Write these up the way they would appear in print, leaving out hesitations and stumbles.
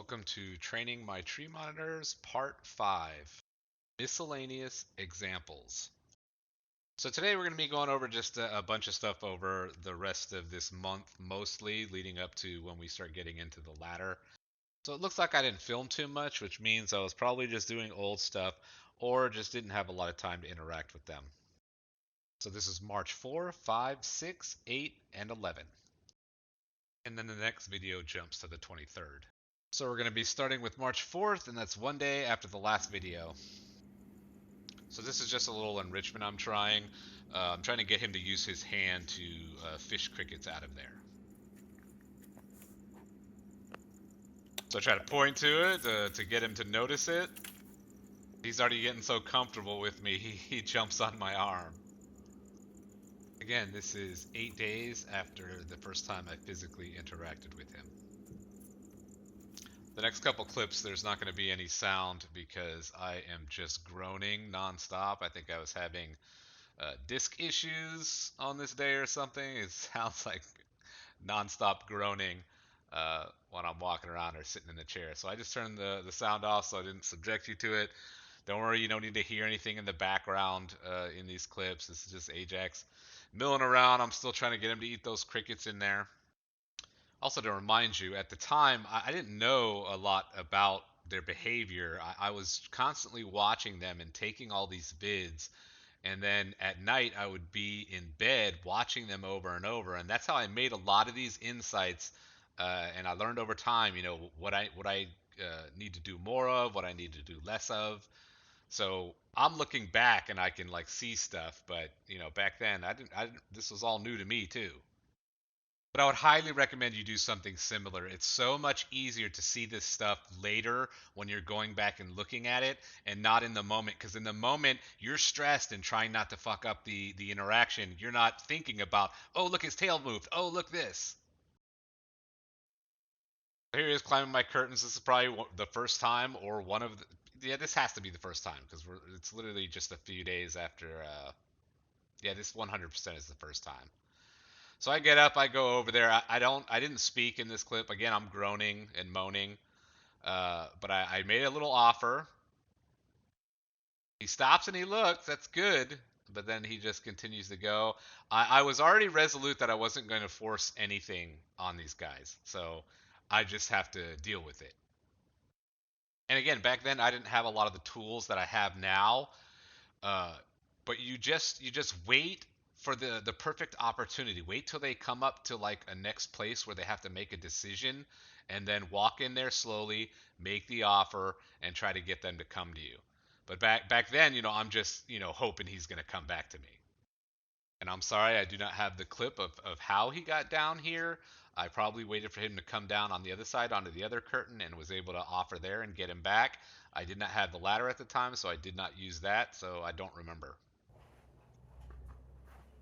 Welcome to Training My Tree Monitors, Part 5, Miscellaneous Examples. So today we're going to be going over just a bunch of stuff over the rest of this month, mostly leading up to when we start getting into the ladder. So it looks like I didn't film too much, which means I was probably just doing old stuff or just didn't have a lot of time to interact with them. So this is March 4, 5, 6, 8, and 11. And then the next video jumps to the 23rd. So we're going to be starting with March 4th, and that's one day after the last video. So this is just a little enrichment I'm trying. I'm trying to get him to use his hand to fish crickets out of there. So I try to point to it to get him to notice it. He's already getting so comfortable with me, he jumps on my arm. Again, this is 8 days after the first time I physically interacted with him. The next couple clips, there's not going to be any sound because I am just groaning nonstop. I think I was having disc issues on this day or something. It sounds like nonstop groaning when I'm walking around or sitting in the chair. So I just turned the sound off so I didn't subject you to it. Don't worry, you don't need to hear anything in the background in these clips. This is just Ajax milling around. I'm still trying to get him to eat those crickets in there. Also, to remind you, at the time, I didn't know a lot about their behavior. I was constantly watching them and taking all these vids. And then at night, I would be in bed watching them over and over. And that's how I made a lot of these insights. And I learned over time, what I need to do more of, what I need to do less of. So I'm looking back and I can like see stuff. But back then, I didn't. This was all new to me too. But I would highly recommend you do something similar. It's so much easier to see this stuff later when you're going back and looking at it and not in the moment. Because in the moment, you're stressed and trying not to fuck up the interaction. You're not thinking about, oh, look, his tail moved. Oh, look this. Here he is climbing my curtains. This is probably the first time or one of the. Yeah, this has to be the first time because it's literally just a few days after. Yeah, this 100% is the first time. So I get up, I go over there. I didn't speak in this clip. Again, I'm groaning and moaning. But I made a little offer. He stops and he looks. That's good. But then he just continues to go. I was already resolute that I wasn't going to force anything on these guys. So I just have to deal with it. And again, back then I didn't have a lot of the tools that I have now. Uh, but you just wait for the perfect opportunity. Wait till they come up to like a next place where they have to make a decision, and then walk in there slowly, make the offer, and try to get them to come to you. But back then, I'm just hoping he's gonna come back to me. And I'm sorry, I do not have the clip of how he got down here. I probably waited for him to come down on the other side onto the other curtain and was able to offer there and get him back. I did not have the ladder at the time, so I did not use that, so I don't remember.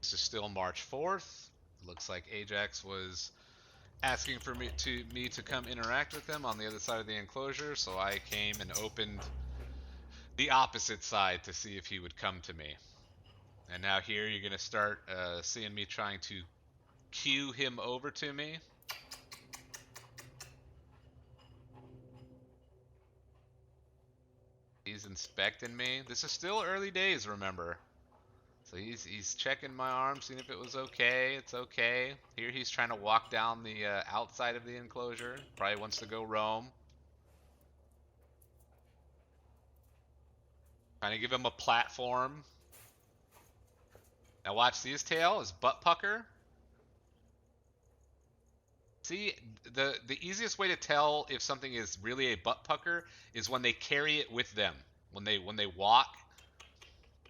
This is still March 4th. Looks like Ajax was asking for me to come interact with him on the other side of the enclosure, so I came and opened the opposite side to see if he would come to me. And now here you're gonna start seeing me trying to cue him over to me. He's inspecting me. This is still early days, remember. So he's checking my arm, seeing if it was okay. It's okay. Here he's trying to walk down the outside of the enclosure. Probably wants to go roam. Trying to give him a platform. Now watch, see his tail, his butt pucker. See, the easiest way to tell if something is really a butt pucker is when they carry it with them. When they walk,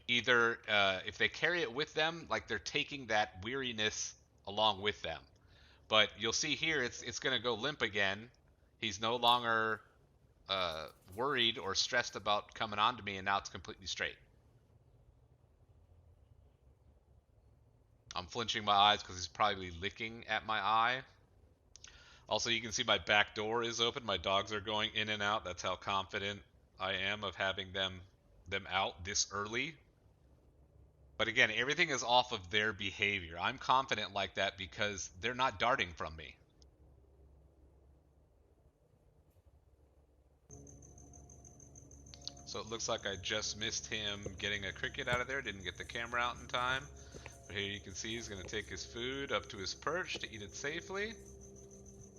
either if they carry it with them, like they're taking that weariness along with them. But you'll see here, it's going to go limp again. He's no longer worried or stressed about coming on to me, and now it's completely straight. I'm flinching my eyes because he's probably licking at my eye. Also, you can see my back door is open. My dogs are going in and out. That's how confident I am of having them out this early. But again, everything is off of their behavior. I'm confident like that because they're not darting from me. So it looks like I just missed him getting a cricket out of there. Didn't get the camera out in time. But here you can see he's going to take his food up to his perch to eat it safely.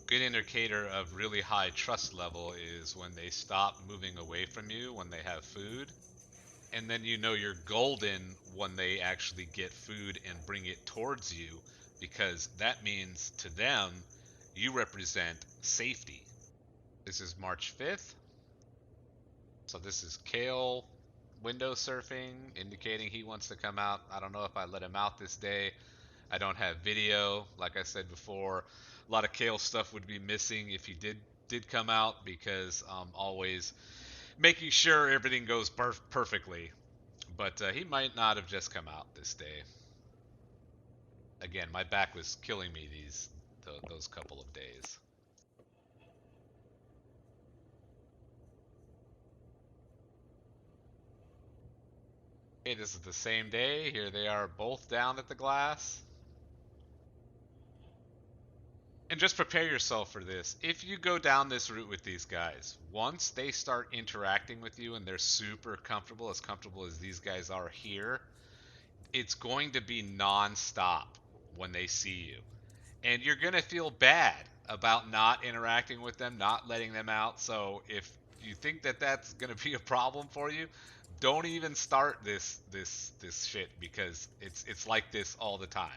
Good indicator of really high trust level is when they stop moving away from you when they have food. And then you know you're golden when they actually get food and bring it towards you, because that means to them you represent safety. This is March 5th. So this is Kale window surfing, indicating he wants to come out. I don't know if I let him out this day. I don't have video. Like I said before, a lot of Kale stuff would be missing if he did come out, because I'm always making sure everything goes perfectly. But he might not have just come out this day. Again, my back was killing me those couple of days. Okay, this is the same day. Here they are both down at the glass. And just prepare yourself for this. If you go down this route with these guys, once they start interacting with you and they're super comfortable as these guys are here, it's going to be non-stop when they see you. And you're going to feel bad about not interacting with them, not letting them out. So if you think that that's going to be a problem for you, don't even start this shit, because it's like this all the time,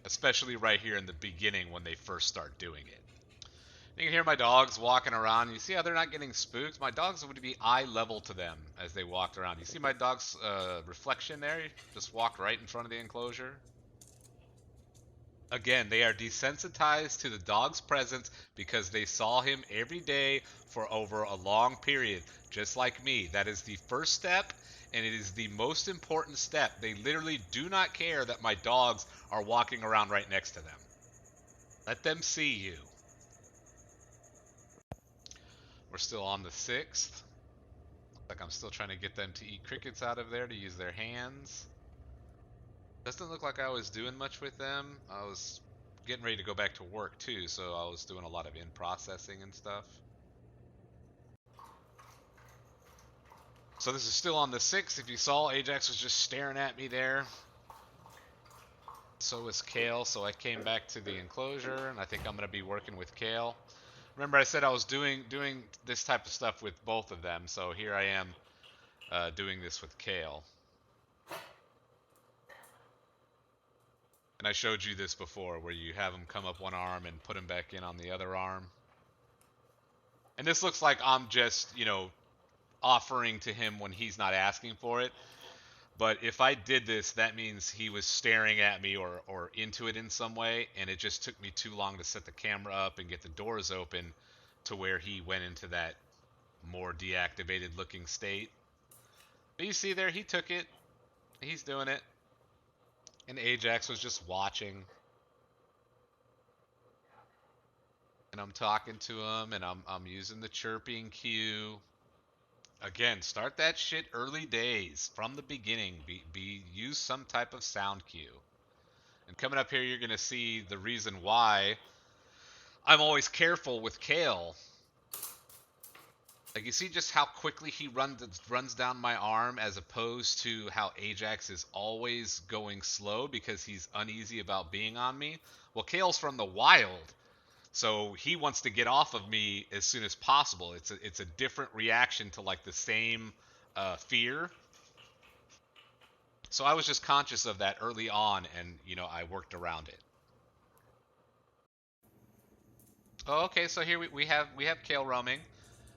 especially right here in the beginning when they first start doing it. You can hear my dogs walking around. You see how they're not getting spooked? My dogs would be eye level to them as they walked around. You see my dog's reflection there? Just walked right in front of the enclosure. Again, they are desensitized to the dog's presence because they saw him every day for over a long period, just like me. That is the first step, and it is the most important step. They literally do not care that my dogs are walking around right next to them. Let them see you. We're still on the 6th. Like I'm still trying to get them to eat crickets out of there to use their hands. Doesn't look like I was doing much with them. I was getting ready to go back to work too, so I was doing a lot of in processing and stuff. So this is still on the 6th. If you saw, Ajax was just staring at me there. So was Kale, so I came back to the enclosure, and I think I'm going to be working with Kale. Remember I said I was doing this type of stuff with both of them, so here I am doing this with Kale. And I showed you this before, where you have him come up one arm and put him back in on the other arm. And this looks like I'm just, offering to him when he's not asking for it. But if I did this, that means he was staring at me or into it in some way, and it just took me too long to set the camera up and get the doors open to where he went into that more deactivated looking state. But you see there, he took it. He's doing it. And Ajax was just watching. And I'm talking to him, and I'm using the chirping cue. Again, start that shit early days from the beginning. Use some type of sound cue. And coming up here, you're gonna see the reason why I'm always careful with Kale. Like, you see just how quickly he runs down my arm, as opposed to how Ajax is always going slow because he's uneasy about being on me. Well, Kale's from the wild, so he wants to get off of me as soon as possible. It's a different reaction to like the same fear. So I was just conscious of that early on, and I worked around it. Oh, okay, so here we have Kale roaming.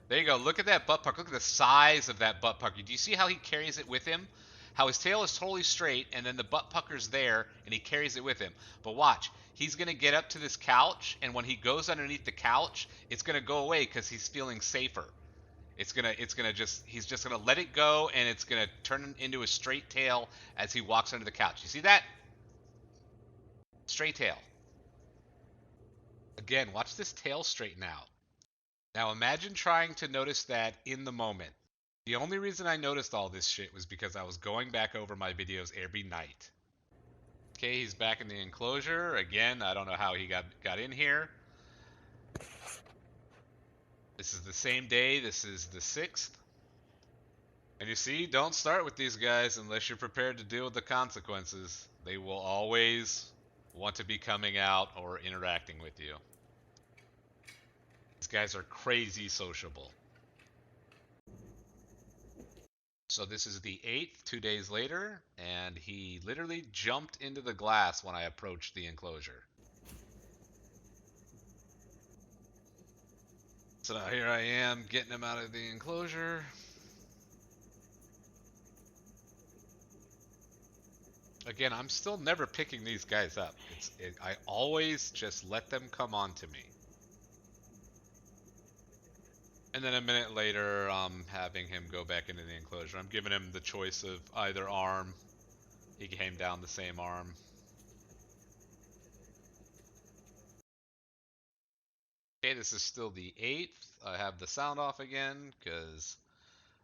There you go. Look at that butt pucker. Look at the size of that butt pucker. Do you see how he carries it with him? How his tail is totally straight, and then the butt pucker's there, and he carries it with him. But watch, he's gonna get up to this couch, and when he goes underneath the couch, it's gonna go away because he's feeling safer. He's just gonna let it go, and it's gonna turn into a straight tail as he walks under the couch. You see that? Straight tail. Again, watch this tail straighten out. Now imagine trying to notice that in the moment. The only reason I noticed all this shit was because I was going back over my videos every night. Okay, he's back in the enclosure. Again, I don't know how he got in here. This is the same day. This is the 6th. And you see, don't start with these guys unless you're prepared to deal with the consequences. They will always want to be coming out or interacting with you. These guys are crazy sociable. So this is the 8th, 2 days later, and he literally jumped into the glass when I approached the enclosure. So now here I am getting him out of the enclosure. Again, I'm still never picking these guys up. I always just let them come on to me. And then a minute later, I'm having him go back into the enclosure. I'm giving him the choice of either arm. He came down the same arm. Okay, this is still the 8th. I have the sound off again, because,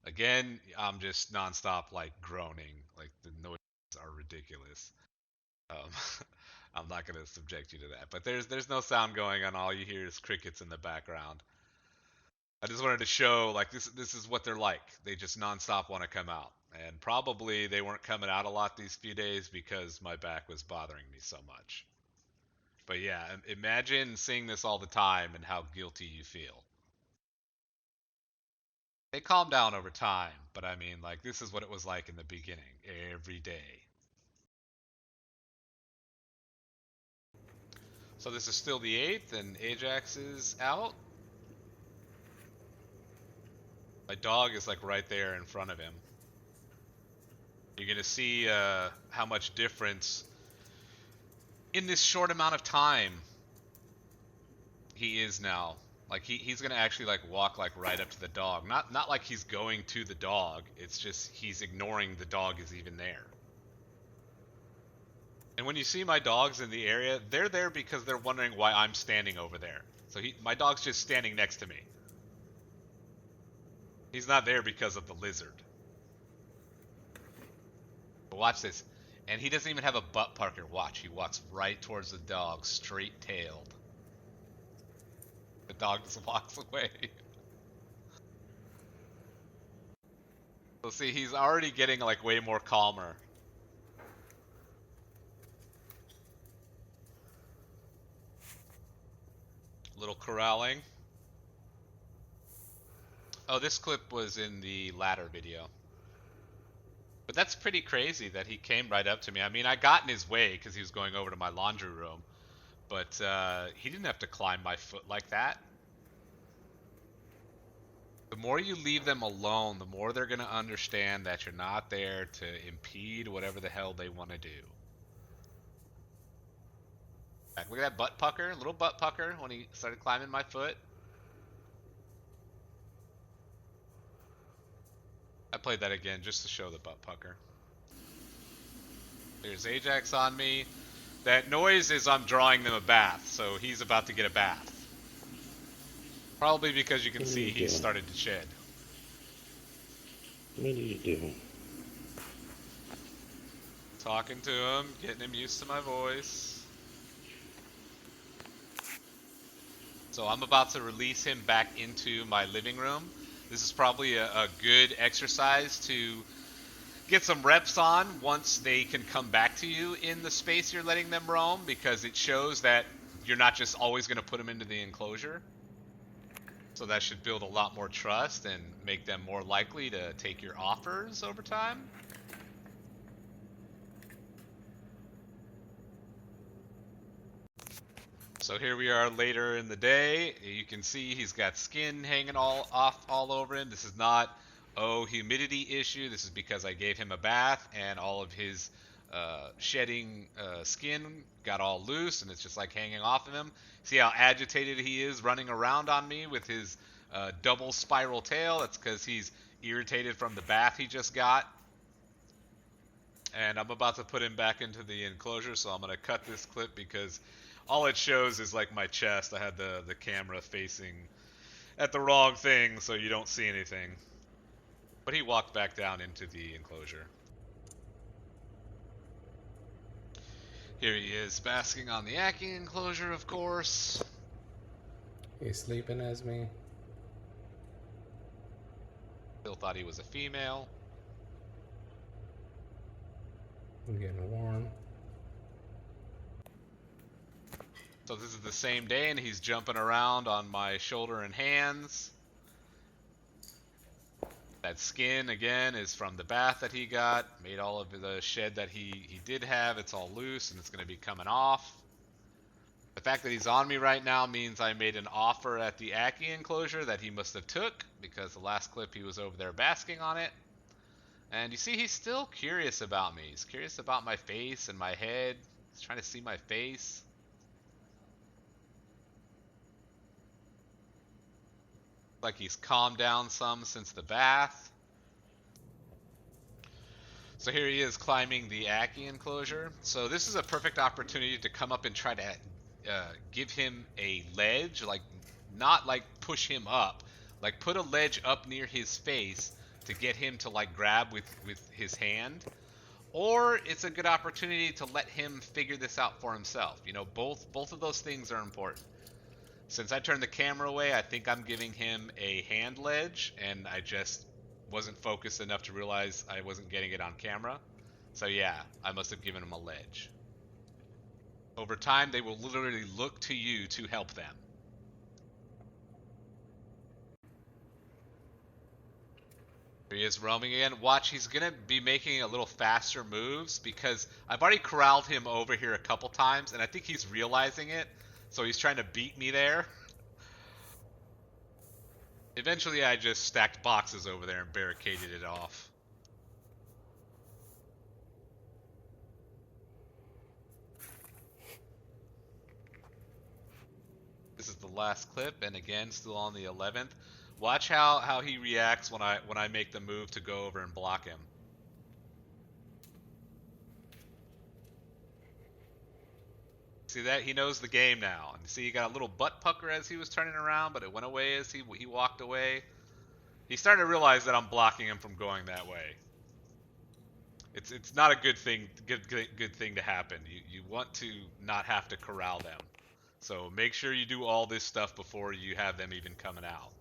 again, I'm just nonstop, like, groaning. Like, the noises are ridiculous. Um, I'm not going to subject you to that. But there's no sound going on. All you hear is crickets in the background. I just wanted to show, like, this is what they're like. They just nonstop want to come out. And probably they weren't coming out a lot these few days because my back was bothering me so much. But yeah, imagine seeing this all the time and how guilty you feel. They calm down over time, but I mean, like, this is what it was like in the beginning, every day. So this is still the 8th, and Ajax is out. My dog is, like, right there in front of him. You're gonna see how much difference in this short amount of time he is now. Like he's gonna actually like walk like right up to the dog. Not like he's going to the dog. It's just he's ignoring the dog is even there. And when you see my dogs in the area, they're there because they're wondering why I'm standing over there. So my dog's just standing next to me. He's not there because of the lizard. But watch this. And he doesn't even have a butt pucker. Watch, he walks right towards the dog, straight-tailed. The dog just walks away. So see, he's already getting like way more calmer. Little corralling. Oh, this clip was in the latter video. But that's pretty crazy that he came right up to me. I mean, I got in his way because he was going over to my laundry room. But he didn't have to climb my foot like that. The more you leave them alone, the more they're going to understand that you're not there to impede whatever the hell they want to do. Look at that butt pucker, little butt pucker when he started climbing my foot. I played that again just to show the butt pucker. There's Ajax on me. That noise is I'm drawing them a bath, so he's about to get a bath. Probably because you can see he's started to shed. What are you doing? Talking to him, getting him used to my voice. So I'm about to release him back into my living room. This is probably a good exercise to get some reps on once they can come back to you in the space you're letting them roam, because it shows that you're not just always going to put them into the enclosure. So that should build a lot more trust and make them more likely to take your offers over time. So here we are later in the day. You can see he's got skin hanging all over him. This is not, oh, humidity issue. This is because I gave him a bath and all of his shedding skin got all loose and it's just like hanging off of him. See how agitated he is running around on me with his double spiral tail? That's because he's irritated from the bath he just got. And I'm about to put him back into the enclosure, so I'm going to cut this clip because all it shows is like my chest. I had the camera facing at the wrong thing, so you don't see anything. But he walked back down into the enclosure. Here he is, basking on the Ackie enclosure, of course. He's sleeping as me. Still thought he was a female. I'm getting warm. So this is the same day, and he's jumping around on my shoulder and hands. That skin again is from the bath that he got. Made all of the shed that he did have. It's all loose and it's going to be coming off. The fact that he's on me right now means I made an offer at the Ackie enclosure that he must have took, because the last clip he was over there basking on it. And you see he's still curious about me. He's curious about my face and my head. He's trying to see my face. Like he's calmed down some since the bath. So here he is climbing the Ackie enclosure. So this is a perfect opportunity to come up and try to give him a ledge, like not like push him up, like put a ledge up near his face to get him to like grab with his hand. Or it's a good opportunity to let him figure this out for himself. You know, both of those things are important. Since I turned the camera away, I think I'm giving him a hand ledge, and I just wasn't focused enough to realize I wasn't getting it on camera. So yeah, I must have given him a ledge. Over time, they will literally look to you to help them. Here he is roaming again. Watch, he's gonna be making a little faster moves because I've already corralled him over here a couple times, and I think he's realizing it. So he's trying to beat me there. Eventually, I just stacked boxes over there and barricaded it off. This is the last clip, and again, still on the 11th. Watch how he reacts when I make the move to go over and block him. See that? He knows the game now. And see, he got a little butt pucker as he was turning around, but it went away as he walked away. He started to realize that I'm blocking him from going that way. It's not a good thing good thing to happen. You want to not have to corral them. So make sure you do all this stuff before you have them even coming out.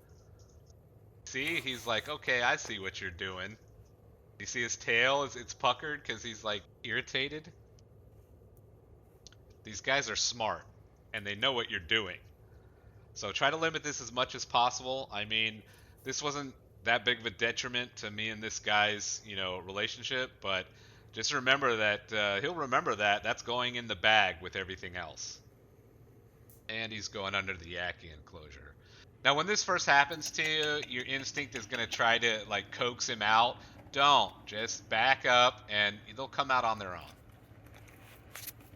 See, he's like, okay, I see what you're doing. You see his tail is it's puckered because he's like irritated. These guys are smart and they know what you're doing. So try to limit this as much as possible. I mean, this wasn't that big of a detriment to me and this guy's, relationship, but just remember that he'll remember that that's going in the bag with everything else. And he's going under the Ackie enclosure. Now, when this first happens to you, your instinct is going to try to like coax him out. Don't. Just back up and they'll come out on their own.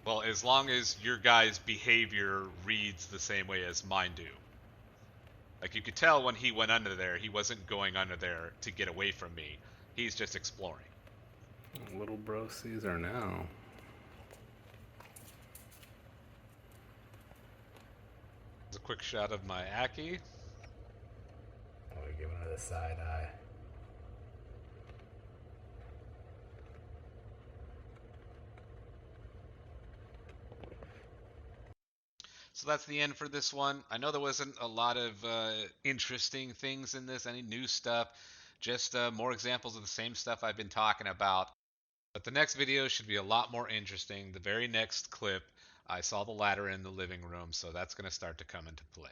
Well, as long as your guy's behavior reads the same way as mine do. Like you could tell when he went under there, he wasn't going under there to get away from me. He's just exploring. Little bro Caesar now. There's a quick shot of my Ackie. Oh, we're giving her the side eye. So that's the end for this one. I know there wasn't a lot of interesting things in this, any new stuff, just more examples of the same stuff I've been talking about. But the next video should be a lot more interesting. The very next clip, I saw the ladder in the living room, so that's going to start to come into play.